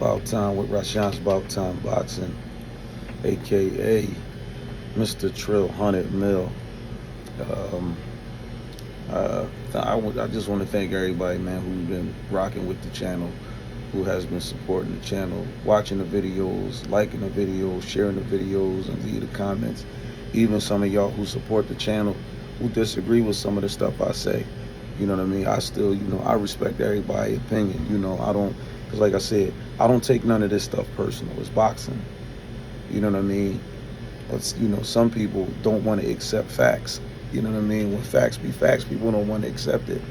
About Time with Rashawn's About Time Boxing, aka Mr. Trill 100 Mil. Um, I just want to thank everybody, man, who's been rocking with the channel, who has been supporting the channel, watching the videos, liking the videos, sharing the videos, and leave the comments. Even some of y'all who support the channel, who disagree with some of the stuff I say. You know what I mean? I still, I respect everybody's opinion. I don't, because like I said, I don't take none of this stuff personal. It's boxing. You know what I mean? But, some people don't want to accept facts. You know what I mean? When facts be facts, people don't want to accept it.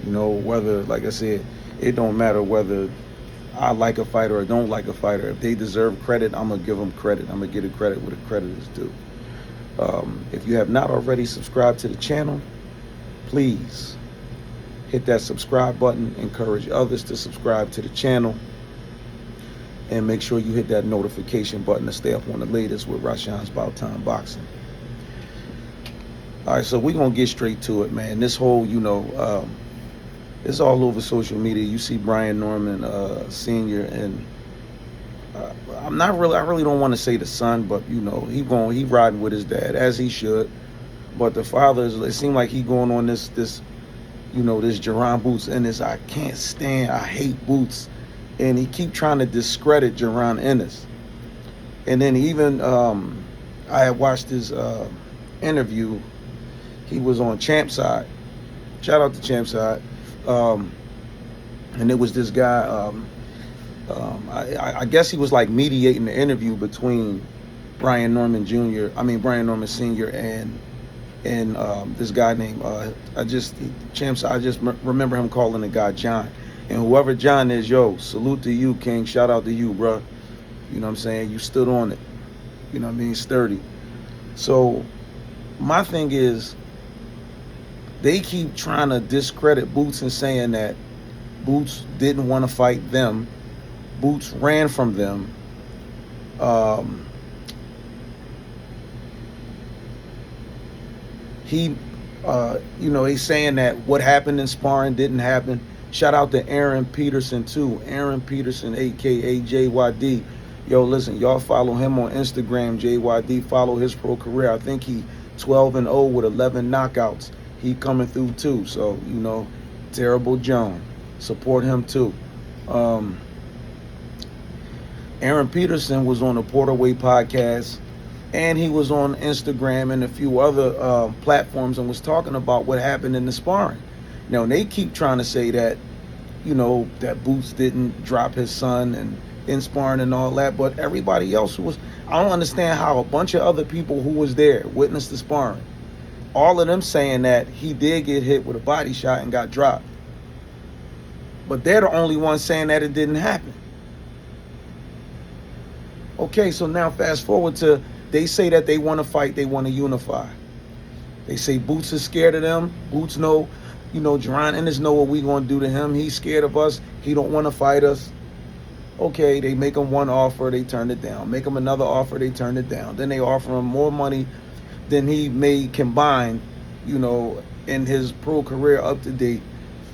Whether, like I said, it don't matter whether I like a fighter or don't like a fighter. If they deserve credit, I'm going to give them credit. I'm going to give the credit where the credit is due. If you have not already subscribed to the channel, please hit that subscribe button. Encourage others to subscribe to the channel. And make sure you hit that notification button to stay up on the latest with Rashawn's About Time Boxing. All right, so we're going to get straight to it, man. This whole, it's all over social media. You see Brian Norman Sr. and I really don't want to say the son, but, he riding with his dad, as he should. But the father, it seemed like he going on this Jaron Boots and this I hate Boots. And he keep trying to discredit Jaron Ennis. And then even, I had watched his interview. He was on Champ Side. Shout out to Champ Side. And it was this guy, I guess he was like mediating the interview between Brian Norman Sr. and this guy named, I just remember him calling the guy John. And whoever John is, salute to you, King. Shout out to you, bro. You know what I'm saying? You stood on it. You know what I mean? Sturdy. So my thing is, they keep trying to discredit Boots and saying that Boots didn't want to fight them. Boots ran from them. He's saying that what happened in sparring didn't happen. Shout out to Aaron Peterson too. Aaron Peterson, aka JYD. Listen, y'all follow him on Instagram. JYD, follow his pro career. I think he 12-0 with 11 knockouts. He coming through too. So, Terrible Joan. Support him too. Aaron Peterson was on the Porterway podcast, and he was on Instagram and a few other platforms and was talking about what happened in the sparring. Now, they keep trying to say that, that Boots didn't drop his son and in sparring and all that, but everybody else I don't understand how a bunch of other people who was there witnessed the sparring. All of them saying that he did get hit with a body shot and got dropped. But they're the only ones saying that it didn't happen. Okay, so now fast forward to, they say that they want to fight, they want to unify. They say Boots is scared of them. Boots know, Jaron Ennis know what we going to do to him. He's scared of us. He don't want to fight us. Okay, they make him one offer, they turn it down. Make him another offer, they turn it down. Then they offer him more money than he made combined, in his pro career up to date,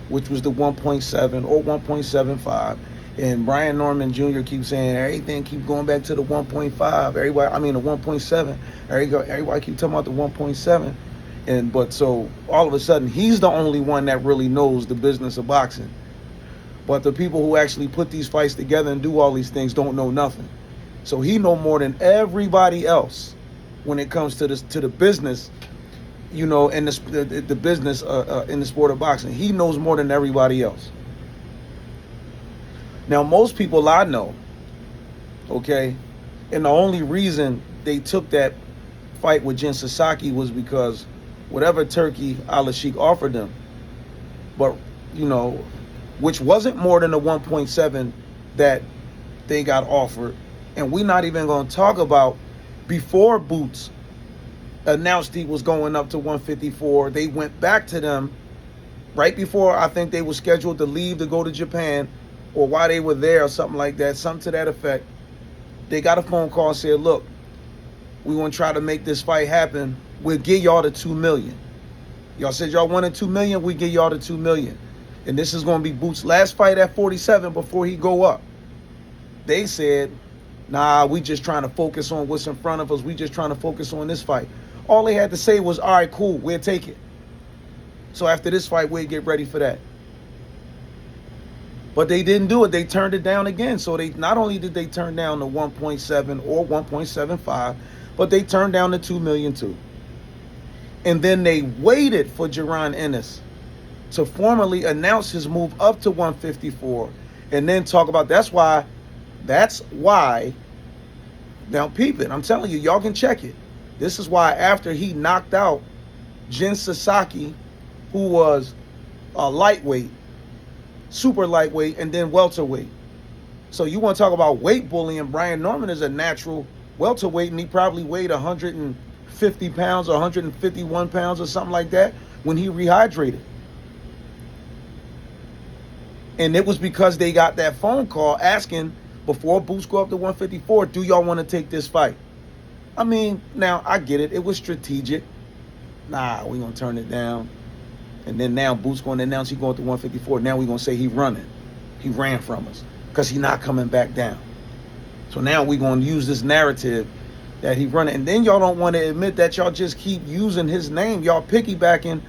which was the 1.7 or 1.75. And Brian Norman Jr. keeps saying everything keep going back to the 1.5. The 1.7. Everybody keep talking about the 1.7. But so all of a sudden, he's the only one that really knows the business of boxing. But the people who actually put these fights together and do all these things don't know nothing. So he know more than everybody else when it comes to the business, in the business in the sport of boxing. He knows more than everybody else. Now, most people I know, okay, and the only reason they took that fight with Jin Sasaki was because whatever Turkey Al-Sheikh offered them, but, which wasn't more than the 1.7 that they got offered. And we're not even going to talk about before Boots announced he was going up to 154. They went back to them right before I think they were scheduled to leave to go to Japan, or while they were there or something like that, something to that effect. They got a phone call and said, look, we're going to try to make this fight happen. We'll give y'all the $2 million. Y'all said y'all wanted $2 million, we give y'all the $2 million. And this is going to be Boots' last fight at 47 before he go up. they said, nah, we just trying to focus on what's in front of us. We just trying to focus on this fight. All they had to say was, all right, cool, we'll take it. So after this fight, we'll get ready for that. But they didn't do it. They turned it down again. So they not only did they turn down the 1.7 or 1.75, but they turned down the 2 million too. And then they waited for Jaron Ennis to formally announce his move up to 154 and then talk about that's why now peep it. I'm telling you, y'all can check it. This is why after he knocked out Jin Sasaki, who was a lightweight, super lightweight, and then welterweight. So you want to talk about weight bullying? Brian Norman is a natural welterweight, and he probably weighed 150 pounds or 151 pounds or something like that when he rehydrated. And it was because they got that phone call asking, before Boots go up to 154, do y'all want to take this fight? I mean, now, I get it. It was strategic. Nah, we going to turn it down. And then now Boots going to announce he going to 154. Now we going to say he running. He ran from us because he not coming back down. So now we going to use this narrative that he running. And then y'all don't want to admit that y'all just keep using his name. Y'all piggybacking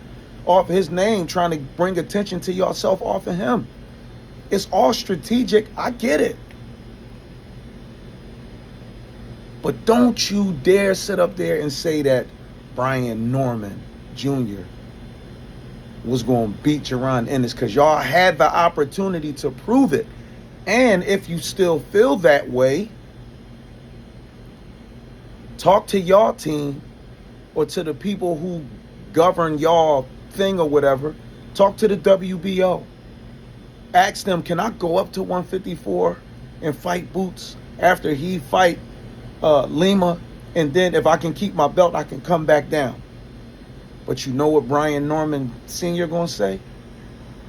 off his name, trying to bring attention to yourself off of him. It's all strategic. I get it. But don't you dare sit up there and say that Brian Norman Jr. was going to beat Jaron Ennis, because y'all had the opportunity to prove it. And if you still feel that way, talk to y'all team or to the people who govern y'all thing or whatever. Talk to the WBO. Ask them, can I go up to 154 and fight Boots after he fight Lima, and then if I can keep my belt, I can come back down. But you know what Brian Norman Sr. gonna say?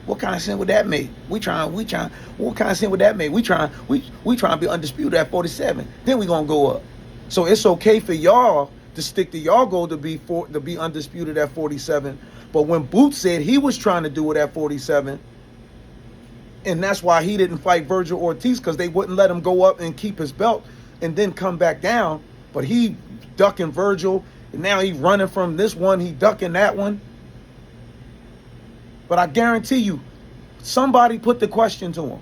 What kind of sense would that make? What kind of sense would that make? We trying to be undisputed at 47. Then we gonna go up. So it's okay for y'all to stick to y'all goal to be undisputed at 47. But when Boots said he was trying to do it at 47, and that's why he didn't fight Virgil Ortiz, because they wouldn't let him go up and keep his belt and then come back down. But he ducking Virgil, and now he running from this one, he ducking that one. But I guarantee you, somebody put the question to him.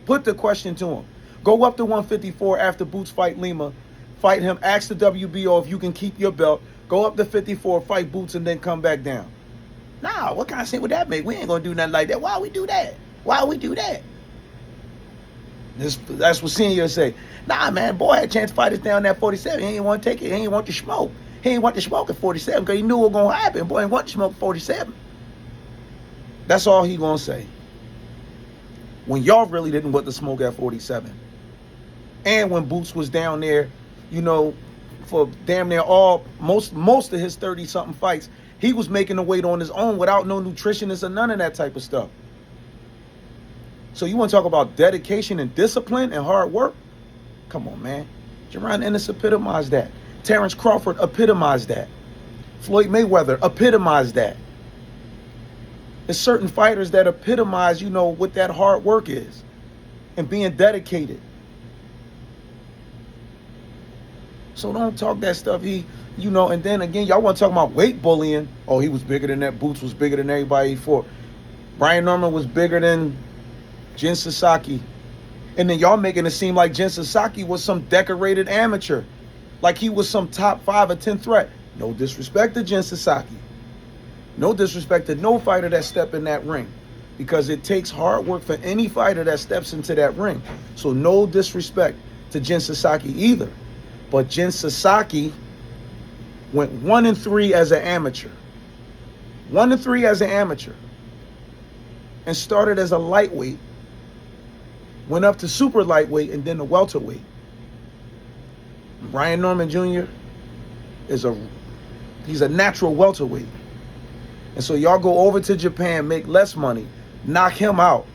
Put the question to him. Go up to 154 after Boots fight Lima, fight him, ask the WBO if you can keep your belt, go up to 54, fight Boots, and then come back down. Nah, what kind of sense would that make? We ain't gonna do nothing like that. Why we do that? Why we do that? That's what Senior say. Nah, man, boy had a chance to fight us down at 47. He ain't want to take it. He ain't want to smoke. He ain't want to smoke at 47 because he knew what was going to happen. Boy ain't want to smoke at 47. That's all he going to say. When y'all really didn't want to smoke at 47. And when Boots was down there, you know, for damn near most of his 30-something fights, he was making the weight on his own without no nutritionist or none of that type of stuff. So you want to talk about dedication and discipline and hard work? Come on, man. Jaron Ennis epitomized that. Terrence Crawford epitomized that. Floyd Mayweather epitomized that. There's certain fighters that epitomize, you know, what that hard work is and being dedicated. So don't talk that stuff. You know, and then again, y'all want to talk about weight bullying. Oh, he was bigger than that. Boots was bigger than everybody before. Brian Norman was bigger than Jin Sasaki. And then y'all making it seem like Jin Sasaki was some decorated amateur. Like he was some top 5 or 10 threat. No disrespect to Jin Sasaki. No disrespect to no fighter that step in that ring. Because it takes hard work for any fighter that steps into that ring. So no disrespect to Jin Sasaki either. But Jin Sasaki went 1-3 as an amateur. 1-3 as an amateur. And started as a lightweight. Went up to super lightweight and then the welterweight. Brian Norman Jr. he's a natural welterweight. And so y'all go over to Japan, make less money, knock him out,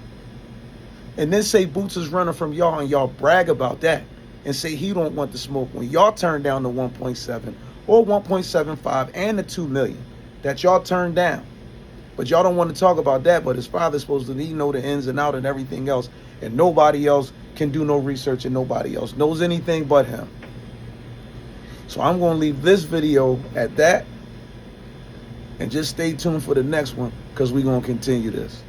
and then say Boots is running from y'all, and y'all brag about that and say he don't want the smoke when y'all turn down the 1.7 or 1.75 and the 2 million that y'all turned down. But y'all don't want to talk about that, but his father's supposed to know the ins and out and everything else, and nobody else can do no research and nobody else knows anything but him. So I'm going to leave this video at that, and just stay tuned for the next one, because we're going to continue this.